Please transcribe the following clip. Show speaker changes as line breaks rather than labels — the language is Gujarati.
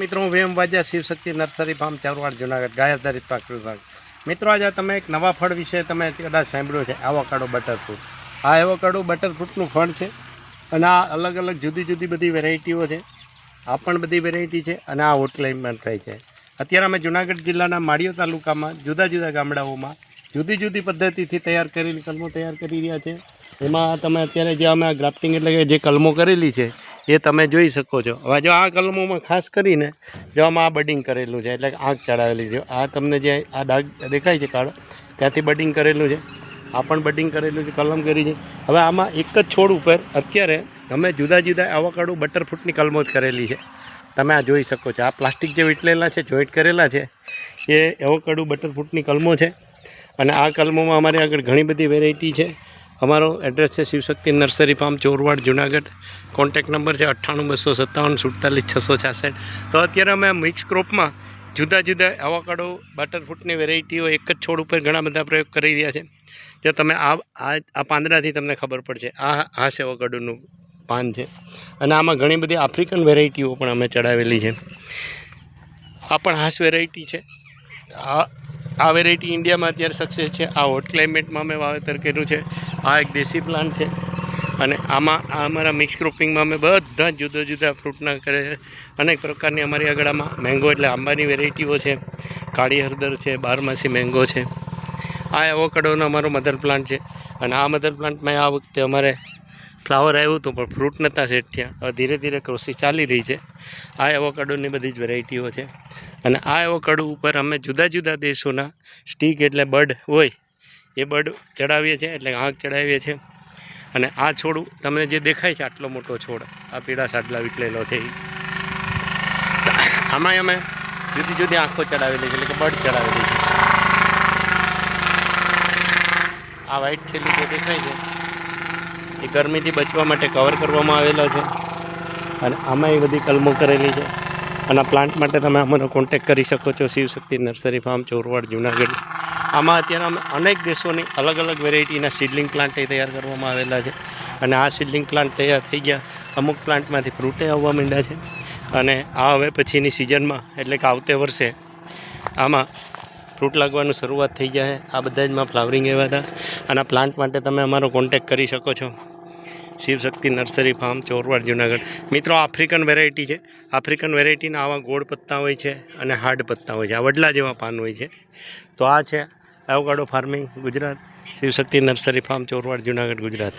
મિત્રો, હું વેમ વાજા શિવશક્તિ નર્સરી ફાર્મ ચારવાડ જુનાગઢ ગાય આધારિત પાક વિભાગ. મિત્રો, આજે તમે એક નવા ફળ વિશે તમે કદાચ સાંભળ્યું છે, એવોકાડો બટરફ્રૂટ. આ એવોકાડો બટરફ્રૂટનું ફળ છે અને આ અલગ અલગ જુદી જુદી બધી વેરાયટીઓ છે. આ પણ બધી વેરાયટી છે અને આ હોટલાઇનમાં થાય છે. અત્યારે અમે જુનાગઢ જિલ્લાના માળિયો તાલુકામાં જુદા જુદા ગામડાઓમાં જુદી જુદી પદ્ધતિથી તૈયાર કરેલી કલમો તૈયાર કરી રહ્યા છે. એમાં તમે અત્યારે જે અમે ગ્રાફ્ટિંગ એટલે કે જે કલમો કરેલી છે એ તમે જોઈ શકો છો. હવે જો આ કલમોમાં ખાસ કરીને જો આમાં આ બડિંગ કરેલું છે, એટલે આંખ ચડાવેલી છે. આ તમને જે આ ડાઘ દેખાય છે કાળો, ત્યાંથી બડિંગ કરેલું છે. આ પણ બડિંગ કરેલું છે, કલમ કરી છે. હવે આમાં એક જ છોડ ઉપર અત્યારે અમે જુદા જુદા એવોકાડો બટરફ્રૂટની કલમો જ કરેલી છે. તમે આ જોઈ શકો છો. આ પ્લાસ્ટિક જે વીટલેલા છે, જોઈન્ટ કરેલા છે, એ એવોકાડો બટરફ્રૂટની કલમો છે. અને આ કલમોમાં અમારી આગળ ઘણી બધી વેરાયટી છે. અમારો એડ્રેસ છે Shivshakti nursery farm Chorwad Junagadh. Contact number છે 98 257 47 666. તો અત્યારે અમે મિક્સ ક્રોપમાં જુદા જુદા એવોકાડો બટરફ્રૂટની વેરાયટીઓ એક જ છોડ ઉપર ઘણા બધા પ્રયોગ કરી રહ્યા છે. જે તમે આ પાંદડાથી તમને ખબર પડશે. આ હાસ એવોકાડોનું પાન છે અને આમાં ઘણી બધી આફ્રિકન વેરાયટીઓ પણ અમે ચડાવેલી છે. આ પણ હાસ વેરાયટી છે. આ વેરાયટી ઇન્ડિયામાં અત્યારે સક્સેસ છે. આ હોટ ક્લાઇમેટમાં અમે વાવેતર કર્યું છે. આ એક દેશી પ્લાન્ટ છે અને આમાં આ અમારા મિક્સ ક્રોપિંગમાં અમે બધા જુદા જુદા ફ્રૂટના કરે છે. અનેક પ્રકારની અમારી આગળ આમાં મેંગો એટલે આંબાની વેરાયટીઓ છે, કાળી હળદર છે, બારમાસી મેંગો છે. આ એવોકાડોનો અમારો મધર પ્લાન્ટ છે અને આ મધર પ્લાન્ટમાં આ વખતે અમારે ફ્લાવર આવ્યું હતું પણ ફ્રૂટ નહોતા સેટ થયા. હવે ધીરે ધીરે પ્રોસેસ ચાલી રહી છે. આ એવોકાડોની બધી જ વેરાયટીઓ છે અને આ એવોકાડો ઉપર અમે જુદા જુદા દેશોના સ્ટીક એટલે બર્ડ હોય એ બર્ડ ચડાવીએ છીએ, એટલે આંખ ચડાવીએ છીએ. અને આ છોડ તમને જે દેખાય છે આટલો મોટો છોડ, આ પીળા સાડલા વીટલેલો છે, આમાં અમે જુદી જુદી આંખો ચડાવેલી છે, એટલે કે બર્ડ ચડાવેલી છે. આ વ્હાઈટ થેલી જે દેખાય છે એ ગરમીથી બચવા માટે કવર કરવામાં આવેલો છે અને આમાં એ બધી કલમો કરેલી છે. અને પ્લાન્ટ માટે તમે અમારો કોન્ટેક્ટ કરી શકો છો શિવશક્તિ નર્સરી ફાર્મ ચોરવાડ જુનાગઢ. આમાં અત્યારે અમે અનેક દેશોની અલગ અલગ વેરાયટીના સીડલિંગ પ્લાન્ટ તૈયાર કરવામાં આવેલા છે અને આ સીડલિંગ પ્લાન્ટ તૈયાર થઈ ગયા. અમુક પ્લાન્ટમાંથી ફ્રૂટે આવવા માંડ્યા છે અને આ હવે પછીની સિઝનમાં એટલે કે આવતે વર્ષે આમાં ફ્રૂટ લાગવાનું શરૂઆત થઈ જાય. આ બધા જમાં ફ્લાવરિંગ એવા હતા અને આ પ્લાન્ટ માટે તમે અમારો કોન્ટેક્ટ કરી શકો છો શિવશક્તિ નર્સરી ફાર્મ ચોરવાડ જુનાગઢ. મિત્રો, આફ્રિકન વેરાયટી છે. આફ્રિકન વેરાયટીના આવા ગોળ પત્તા હોય છે અને હાર્ડ પત્તા હોય છે. આ વડલા જેવા પાન હોય છે. તો આ છે avocado farming Gujarat, Shivshakti nursery farm Chorwad Junagadh Gujarat.